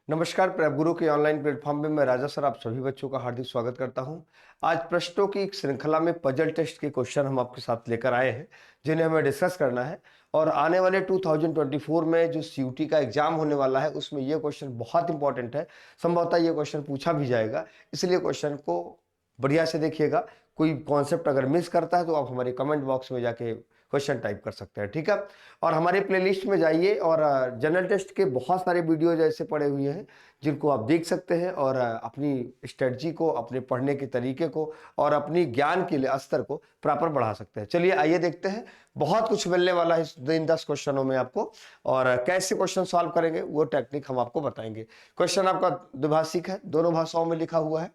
नमस्कार। प्रेप गुरु के online platform में मैं राजा सर आप सभी बच्चों का हार्दिक स्वागत करता हूं। आज प्रश्नों की एक श्रृंखला में पजल टेस्ट के क्वेश्चन हम आपके साथ लेकर आए हैं, जिन्हें हमें डिस्कस करना है। और आने वाले 2024 में जो सीयूटी का एग्जाम होने वाला है उसमें यह क्वेश्चन बहुत इंपॉर्टेंट है। संभवतः ये क्वेश्चन पूछा भी जाएगा, इसलिए क्वेश्चन को बढ़िया से देखिएगा। कोई कॉन्सेप्ट अगर मिस करता है तो आप हमारे कमेंट बॉक्स में जाके क्वेश्चन टाइप कर सकते हैं, ठीक है। और हमारे प्लेलिस्ट में जाइए और जनरल टेस्ट के बहुत सारे वीडियो जैसे पड़े हुए हैं जिनको आप देख सकते हैं और अपनी स्ट्रेटजी को, अपने पढ़ने के तरीके को और अपनी ज्ञान के स्तर को प्रॉपर बढ़ा सकते हैं। चलिए आइए देखते हैं। बहुत कुछ मिलने वाला है इन 10 क्वेश्चनों में आपको, और कैसे क्वेश्चन सॉल्व करेंगे वो टेक्निक हम आपको बताएंगे। क्वेश्चन आपका द्विभाषिक है, दोनों भाषाओं में लिखा हुआ है।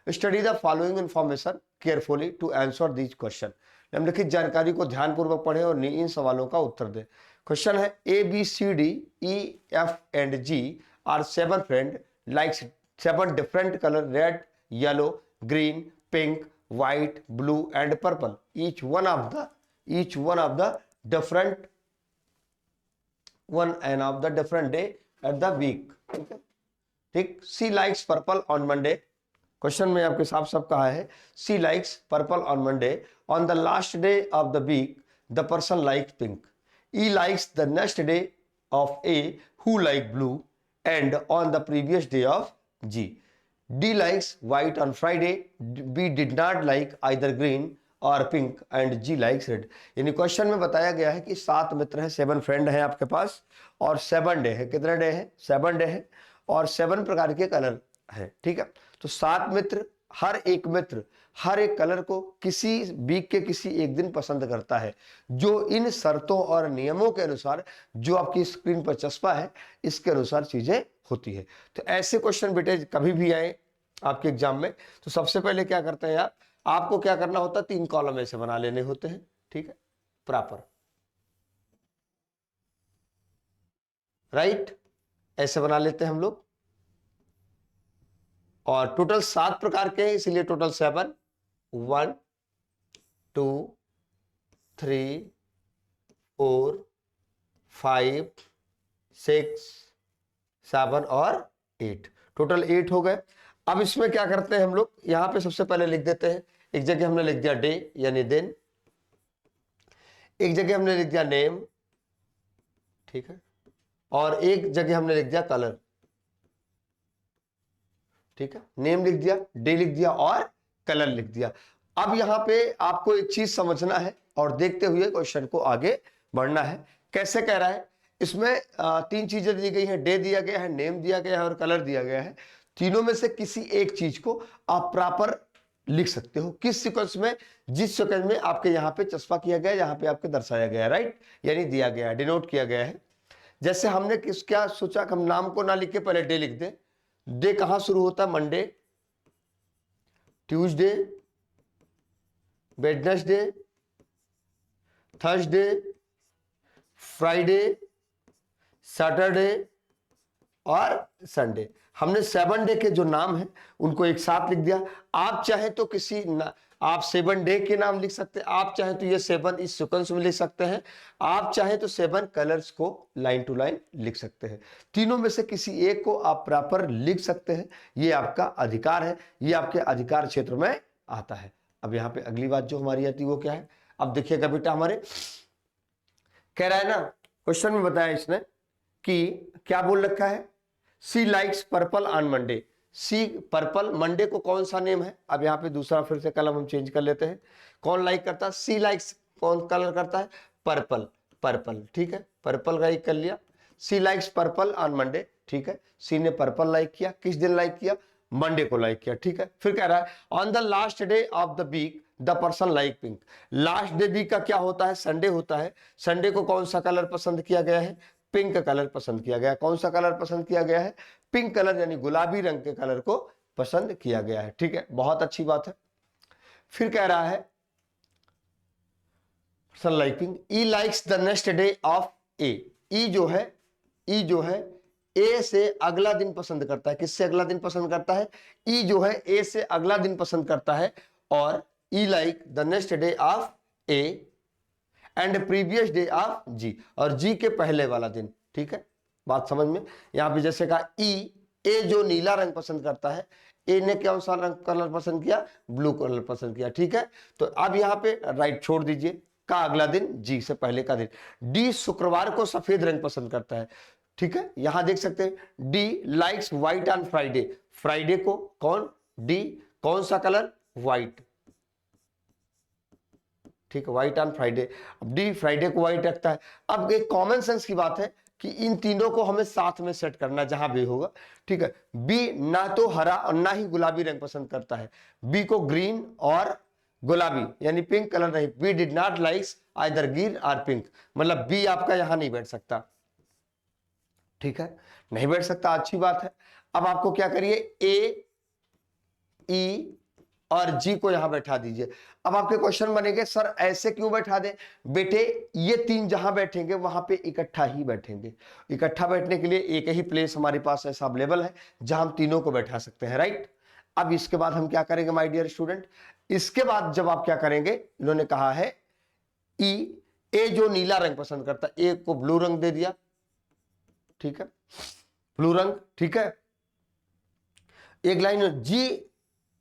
Study the following information carefully to answer these question. निम्नलिखित जानकारी को ध्यानपूर्वक पढ़ें और इन सवालों का उत्तर दें। क्वेश्चन है A B C D E F and G are 7 friend like 7 different colour red yellow green pink white blue and purple each one of the different day at the week। ठीक है, ठीक। C likes purple on Monday. Question में आपके साफ साफ कहा है C likes purple on Monday, on the last day of the week the person like pink, E likes the next day of A who like blue and on the previous day of G, D likes white on Friday, B did not like either green or pink and G likes red. यानी question में बताया गया है कि 7 मित्र हैं, 7 friend हैं आपके पास, और 7 डे है। कितने डे हैं? 7 डे है, और 7 प्रकार के कलर है। ठीक है, तो 7 मित्र, हर एक मित्र हर एक कलर को किसी वीक के किसी एक दिन पसंद करता है, जो इन शर्तों और नियमों के अनुसार जो आपकी स्क्रीन पर चस्पा है इसके अनुसार चीजें होती है। तो ऐसे क्वेश्चन बेटे कभी भी आए आपके एग्जाम में तो सबसे पहले क्या करते हैं आपको क्या करना होता है, 3 कॉलम ऐसे बना लेने होते हैं। ठीक है, प्रॉपर राइट, ऐसे बना लेते हैं हम लोग। और टोटल 7 प्रकार के हैं, इसलिए टोटल 7, 1 2 3 4 5 6 7 और 8, टोटल 8 हो गए। अब इसमें क्या करते हैं हम लोग, यहां पे सबसे पहले लिख देते हैं, एक जगह हमने लिख दिया डे यानी दिन, एक जगह हमने लिख दिया नेम, ठीक है, और एक जगह हमने लिख दिया कलर। ठीक है, नेम लिख दिया, डे लिख दिया और कलर लिख दिया। अब यहां पे आपको एक चीज समझना है और देखते हुए क्वेश्चन को आगे बढ़ना है। कैसे कह रहा है, इसमें 3 चीजें दी गई हैं, डे दिया गया है, नेम दिया गया है और कलर दिया गया है। तीनों में से किसी एक चीज को आप प्रॉपर लिख सकते हो, किस सीक्वेंस में, जिस सीक्वेंस में आपके यहां पे चस्पा किया गया है, यहां पे आपके दर्शाया गया है, राइट, यानी दिया गया है, डिनोट किया गया है। जैसे हमने क्या सोचा कि हम नाम को ना लिख के पहले डे लिख दें। डे कहां शुरू होता है? Monday, Tuesday, Wednesday, Thursday, Friday, Saturday और संडे। हमने 7 डे के जो नाम हैं उनको एक साथ लिख दिया। आप चाहे तो आप 7 डे के नाम लिख सकते हैं, आप चाहे तो ये 7 इस सीक्वेंस में लिख सकते हैं, आप चाहे तो 7 कलर्स को लाइन टू लाइन लिख सकते हैं। तीनों में से किसी एक को आप प्रॉपर लिख सकते हैं, ये आपका अधिकार है, ये आपके अधिकार क्षेत्र में आता है। अब यहां पे अगली बात जो हमारी आती है वो क्या है, अब देखिएगा बेटा, हमारे कह रहा है ना, क्वेश्चन में बताया इसने कि क्या बोल रखा है, C likes purple on Monday. C purple, Monday को कौन सा नेम है? अब यहाँ पे दूसरा फिर से कलम हम चेंज कर लेते हैं। कौन लाइक करता है? सी लाइक्स कौन कलर करता है? पर्पल, पर्पल, ठीक है, पर्पल लाइक कर लिया। सी लाइक्स पर्पल ऑन मंडे, ठीक है, सी ने पर्पल लाइक किया, किस दिन लाइक किया? मंडे को लाइक किया। ठीक है, फिर कह रहा है on the last day of the week the person like pink. Last day week का क्या होता है? संडे होता है। संडे को कौन सा कलर पसंद किया गया है? पिंक कलर पसंद किया गया है। कौन सा कलर पसंद किया गया है? पिंक कलर, यानी गुलाबी रंग के कलर को पसंद किया गया है। ठीक है, बहुत अच्छी बात है। फिर कह रहा है sun like pink, E likes the next day of A. E जो है ए से अगला दिन पसंद करता है। किससे अगला दिन पसंद करता है? ई जो है ए से अगला दिन पसंद करता है। और E like the next day of A and previous day of G, और जी के पहले वाला दिन। ठीक है, बात समझ में? यहाँ पे जैसे कहा ई, ए जो नीला रंग पसंद करता है, ए ने कौन सा रंग कलर पसंद किया? ब्लू कलर पसंद किया। ठीक है, तो अब यहाँ पे राइट छोड़ दीजिए। का अगला दिन, जी से पहले का दिन। डी शुक्रवार को सफेद रंग पसंद करता है। ठीक है, यहां देख सकते हैं D likes white on Friday. Friday को कौन? डी। कौन सा कलर? व्हाइट। ठीक है, व्हाइट ऑन फ्राइडे। अब डी फ्राइडे को व्हाइट रखता है। अब एक कॉमन सेंस की बात है कि इन तीनों को हमें साथ में सेट करना जहां भी होगा। ठीक है, बी ना तो हरा और ना ही गुलाबी रंग पसंद करता है। बी को ग्रीन और गुलाबी यानी पिंक कलर नहीं। B did not likes either green or pink, मतलब बी आपका यहां नहीं बैठ सकता। ठीक है, नहीं बैठ सकता, अच्छी बात है। अब आपको क्या करिए, ए, ई और जी को यहां बैठा दीजिए। अब आपके क्वेश्चन बनेंगे सर ऐसे क्यों बैठा दें? बेटे ये तीन जहां बैठेंगे वहां पे इकट्ठा ही बैठेंगे। इकट्ठा बैठने के लिए एक ही प्लेस हमारे पास ऐसा अवेलेबल है जहां हम तीनों को बैठा सकते हैं, राइट। अब इसके बाद हम क्या करेंगे माय डियर स्टूडेंट? इसके बाद जब आप क्या करेंगे, इन्होंने कहा है ई, ए जो नीला रंग पसंद करता है, ए को ब्लू रंग दे दिया। ठीक है, ब्लू रंग। ठीक है, एक लाइन जी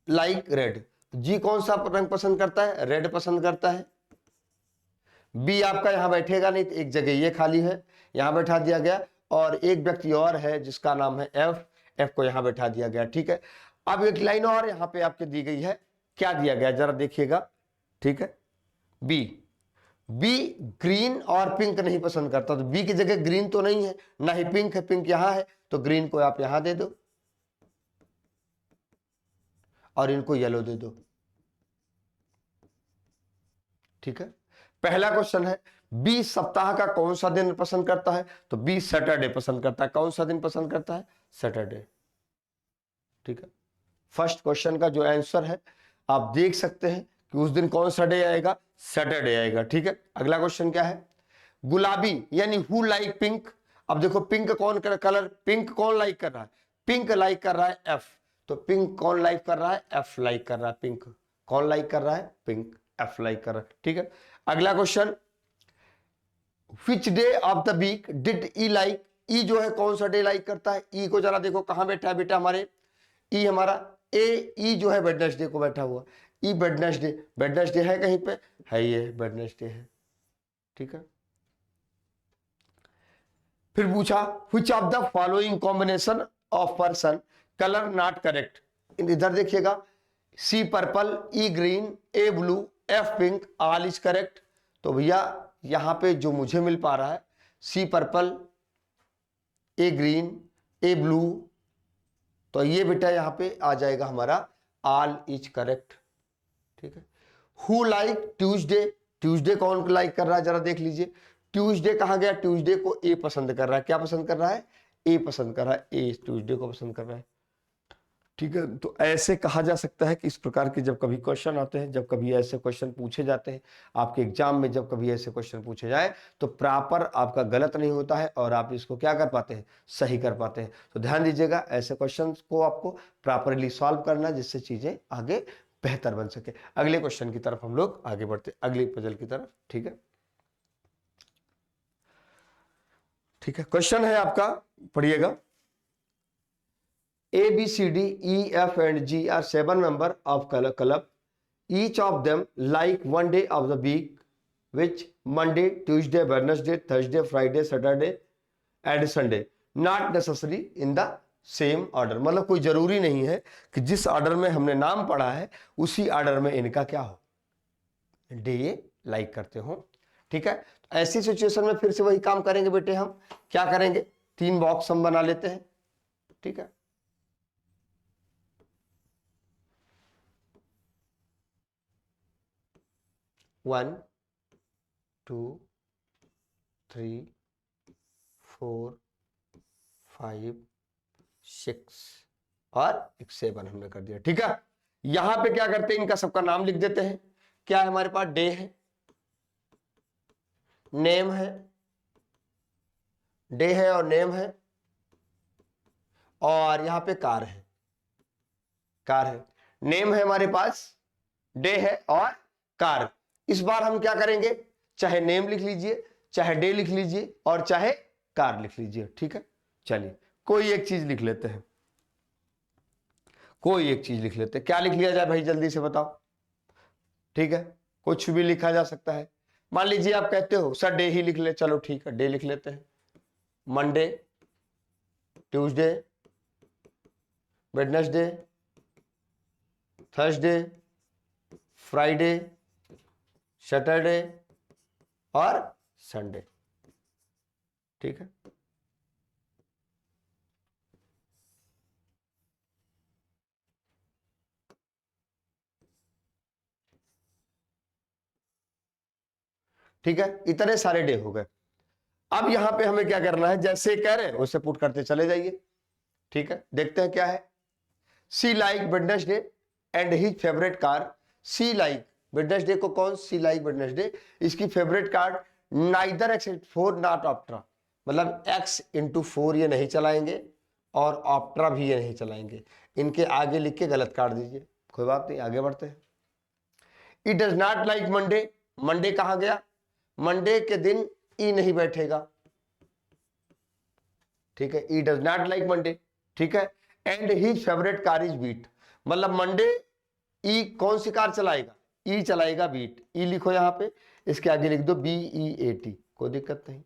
लाइक रेड। जी कौन सा रंग पसंद करता है? रेड पसंद करता है। बी आपका यहां बैठेगा नहीं, तो एक जगह ये खाली है, यहां बैठा दिया गया। और एक व्यक्ति और है जिसका नाम है एफ, एफ को यहां बैठा दिया गया। ठीक है, अब एक लाइन और यहां पे आपके दी गई है, क्या दिया गया जरा देखिएगा। ठीक है, B, be green or pink नहीं पसंद करता, तो बी की जगह ग्रीन तो नहीं है, ना ही पिंक है, पिंक यहां है, तो ग्रीन को आप यहां दे दो और इनको येलो दे दो। ठीक है, पहला क्वेश्चन है बी सप्ताह का कौन सा दिन पसंद करता है? तो बी सैटरडे पसंद करता है। कौन सा दिन पसंद करता है? सैटरडे। ठीक है, फर्स्ट क्वेश्चन का जो आंसर है आप देख सकते हैं कि उस दिन कौन सा डे आएगा? सैटरडे आएगा। ठीक है, अगला क्वेश्चन क्या है? गुलाबी यानी हु लाइक पिंक। अब देखो पिंक कौन कलर, पिंक कौन लाइक कर रहा है? पिंक लाइक कर रहा है एफ। तो पिंक कौन लाइक कर रहा है? एफ लाइक कर रहा है। पिंक कौन लाइक कर रहा है? पिंक, एफ लाइक कर रहा है। ठीक है, अगला question, which day of the week did E like. E जो है कौन सा डे लाइक करता है? ई को जरा देखो कहां बैठा है बेटा हमारे, ई हमारा ए, ई जो है वेडनेसडे को बैठा हुआ। ई वेडनेसडे, वेडनेसडे है कहीं पे? है, ये वेडनेसडे है। ठीक है, फिर पूछा which of the following combination of person colour not correct. इधर देखिएगा, C purple, E green, A blue, F pink, all is correct. तो भैया यहां पे जो मुझे मिल पा रहा है सी purple, A green, A blue, तो ये बेटा यहां पे आ जाएगा हमारा ऑल इज करेक्ट। ठीक है, हु लाइक ट्यूसडे, ट्यूसडे कौन लाइक कर रहा है जरा देख लीजिए। ट्यूसडे कहां गया? ट्यूसडे को ए पसंद कर रहा है। क्या पसंद कर रहा है? ए पसंद कर रहा है, ए ट्यूसडे को पसंद कर रहा है। ठीक है, तो ऐसे कहा जा सकता है कि इस प्रकार के जब कभी क्वेश्चन आते हैं, जब कभी ऐसे क्वेश्चन पूछे जाते हैं आपके एग्जाम में, जब कभी ऐसे क्वेश्चन पूछे जाए तो प्रॉपर आपका गलत नहीं होता है और आप इसको क्या कर पाते हैं? सही कर पाते हैं। तो ध्यान दीजिएगा, ऐसे क्वेश्चन को आपको प्रॉपरली सॉल्व करना जिससे चीजें आगे बेहतर बन सके। अगले क्वेश्चन की तरफ हम लोग आगे बढ़ते, अगली पजल की तरफ। ठीक है, ठीक है, क्वेश्चन है आपका, पढ़िएगा। A, B, C, D, E, F and G are 7 members of club. Each of them like one day of the week, which Monday, Tuesday, Wednesday, Thursday, Friday, Saturday and Sunday. Not necessary in the same order. मतलब कोई जरूरी नहीं है कि जिस order में हमने नाम पढ़ा है उसी ऑर्डर में इनका क्या हो, डे लाइक करते हो। ठीक है, ऐसी सिचुएशन में फिर से वही काम करेंगे बेटे। हम क्या करेंगे? 3 बॉक्स हम बना लेते हैं। ठीक है, वन, 2, 3, 4, 5, 6 और 7 हमने कर दिया। ठीक है, यहां पे क्या करते हैं? इनका सबका नाम लिख देते हैं। क्या है हमारे पास? डे है, नेम है, डे है और नेम है, और यहां पे कार है, कार है। नेम है हमारे पास, डे है और कार। इस बार हम क्या करेंगे? चाहे नेम लिख लीजिए, चाहे डे लिख लीजिए और चाहे कार लिख लीजिए। ठीक है, चलिए कोई एक चीज लिख लेते हैं, कोई एक चीज लिख लेते हैं। क्या लिख लिया जाए भाई, जल्दी से बताओ। ठीक है, कुछ भी लिखा जा सकता है। मान लीजिए आप कहते हो सर डे ही लिख ले, चलो ठीक है डे लिख लेते हैं। Monday, Tuesday, Wednesday, Thursday, Friday, Saturday और संडे। ठीक है, ठीक है, इतने सारे डे हो गए। अब यहां पे हमें क्या करना है, जैसे कह रहे हैं वैसे पुट करते चले जाइए। ठीक है, देखते हैं क्या है। C like Wednesday and his favourite car. C like Wednesday को कौन सी लाइक वेडनेसडे, इसकी favourite car neither X four not Optra, मतलब एक्स इंटू फोर ये नहीं चलाएंगे और ऑप्ट्रा भी ये नहीं चलाएंगे। इनके आगे लिख के गलत काट दीजिए, कोई बात नहीं, आगे बढ़ते हैं। It does not like Monday, Monday कहां गया, मंडे के दिन ई नहीं बैठेगा। ठीक है, E does not like Monday. ठीक है, and his favourite car is Beat, मतलब मंडे ई कौन सी कार चलाएगा, ई चलाएगा बीट। ई लिखो यहां पे, इसके आगे लिख दो BEAT, कोई दिक्कत नहीं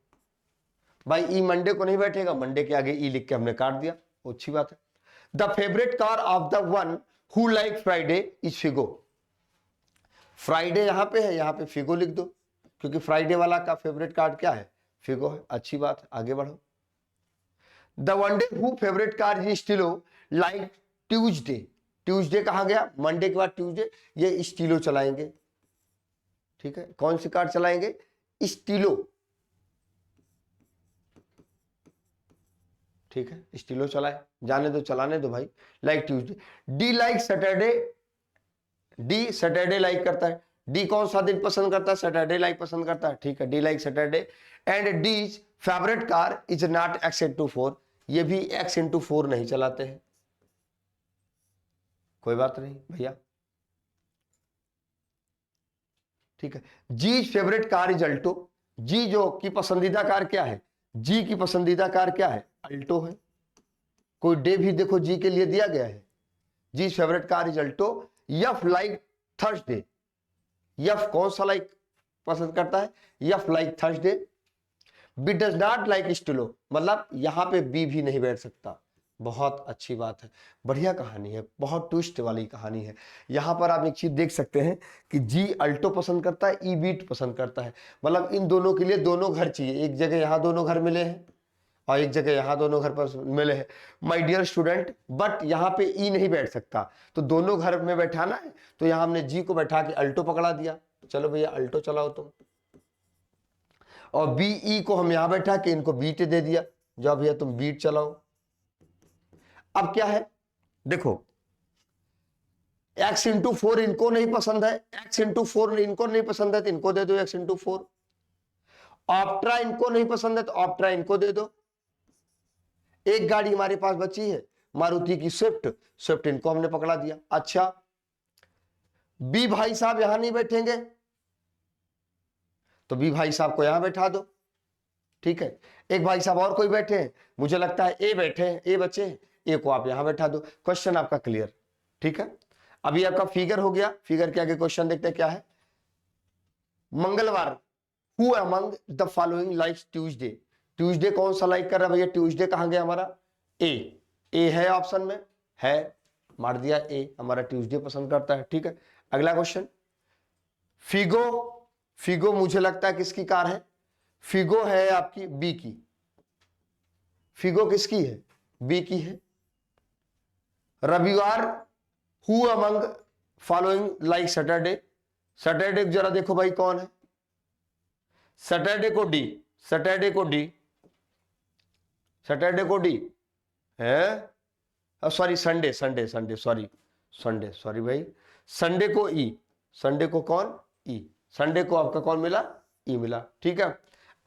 भाई। ई मंडे को नहीं बैठेगा, मंडे के आगे ई लिख के हमने काट दिया, अच्छी बात है। The favourite car of the one who like Friday is Figo. Friday यहां पे है, यहां पे फिगो लिख दो, क्योंकि फ्राइडे वाला का फेवरेट कार्ड क्या है, फिगो है। अच्छी बात है, आगे बढ़ो। The one day who favourite car is Stilo like Tuesday. Tuesday कहां गया, मंडे के बाद ट्यूजडे, ये स्टीलो चलाएंगे। ठीक है, कौन सी कार चलाएंगे, स्टीलो। ठीक है, स्टीलो चलाए, जाने दो, चलाने दो भाई। Like Tuesday. D like Saturday, D Saturday like करता है। डी कौन सा दिन पसंद करता है, सैटरडे लाइक पसंद करता है। ठीक है, D like Saturday. And D favourite car is not x into four, ये भी एक्स इंटू फोर नहीं चलाते हैं। कोई बात नहीं भैया। ठीक है, G favourite car is Alto. जी जो की पसंदीदा कार क्या है, जी की पसंदीदा कार क्या है, अल्टो है। कोई डे भी देखो जी के लिए दिया गया है। G favourite car is Alto. F like Thursday, F कौन सा लाइक पसंद करता है, F like Thursday. B does not like Stilo, मतलब यहां पे बी भी नहीं बैठ सकता। बहुत अच्छी बात है, बढ़िया कहानी है, बहुत ट्विस्ट वाली कहानी है। यहां पर आप एक चीज देख सकते हैं कि जी अल्टो पसंद करता है, ई बीट पसंद करता है, मतलब इन दोनों के लिए दोनों घर चाहिए। एक जगह यहां दोनों घर मिले हैं और एक जगह यहां दोनों घर पर मिले हैं माय डियर स्टूडेंट, बट यहां पे ई नहीं बैठ सकता, तो दोनों घर में बैठाना है, तो यहां हमने जी को बैठा के अल्टो पकड़ा दिया। चलो भैया अल्टो चलाओ तुम, और बीई को हम यहां बैठा के इनको बीट दे दिया, जाओ भैया तुम बीट चलाओ। अब क्या है देखो, एक्स इंटू फोर इनको नहीं पसंद है, एक्स इंटू फोर इनको नहीं पसंद है तो इनको दे दो एक्स इंटू फोर। ऑप्ट्रा इनको नहीं पसंद है तो ऑप्ट्रा इनको दे दो। एक गाड़ी हमारे पास बची है मारुति की स्विफ्ट, स्विफ्ट इनको हमने पकड़ा दिया। अच्छा, बी भाई साहब यहां नहीं बैठेंगे तो बी भाई साहब को यहां बैठा दो। ठीक है, एक भाई साहब और कोई बैठे हैं, मुझे लगता है ए बैठे हैं, ए बच्चे हैं, ए को आप यहां बैठा दो। क्वेश्चन आपका क्लियर। ठीक है, अभी आपका फिगर हो गया, फिगर के आगे क्वेश्चन देखते हैं क्या है। मंगलवार, who among the following likes Tuesday. Tuesday कौन सा लाइक कर रहा है भैया, ट्यूसडे कहां गया हमारा, ए है ऑप्शन में, है, मार दिया ए, हमारा ट्यूसडे पसंद करता है। ठीक है, अगला क्वेश्चन। फिगो, फिगो मुझे लगता है किसकी कार है, फिगो है आपकी बी की। फिगो किसकी है, बी की है। रविवार, who among following like Saturday. Saturday जरा देखो भाई कौन है, सैटरडे को डी, सैटरडे को डी, सैटरडे को डी है, sorry Sunday, Sunday Sunday sorry, Sunday sorry भाई, संडे को ई, संडे को कौन, ई, संडे को आपका कौन मिला, ई मिला। ठीक है,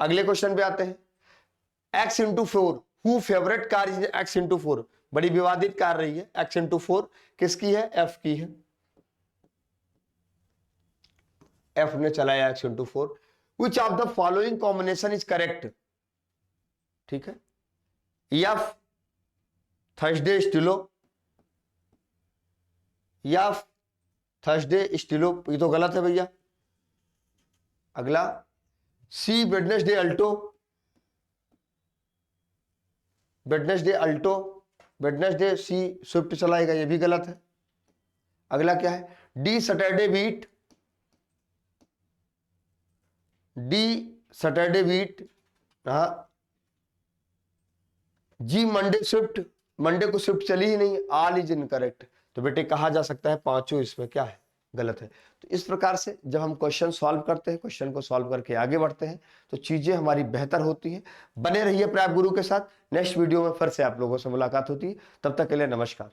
अगले क्वेश्चन पे आते हैं। X into four, who favourite car is x into four, बड़ी विवादित कार रही है। एक्स इंटू फोर किसकी है, एफ की है, एफ ने चलाया X into four. Which of the following combination is correct. ठीक है, F Thursday Stilo, F Thursday Stilo, ये तो गलत है भैया। अगला C Wednesday Alto, Wednesday Alto, Wednesday C Swift चलाएगा, ये भी गलत है। अगला क्या है, D Saturday wheat, D Saturday wheat, हाँ। जी मंडे स्विफ्ट, मंडे को स्विफ्ट चली ही नहीं, ऑल इज इनकरेक्ट। तो बेटे कहा जा सकता है पांचों इसमें क्या है, गलत है। तो इस प्रकार से जब हम क्वेश्चन सॉल्व करते हैं, क्वेश्चन को सॉल्व करके आगे बढ़ते हैं, तो चीजें हमारी बेहतर होती हैं। बने रहिए प्रयाग गुरु के साथ, नेक्स्ट वीडियो में फिर से आप लोगों से मुलाकात होती है। तब तक के लिए नमस्कार।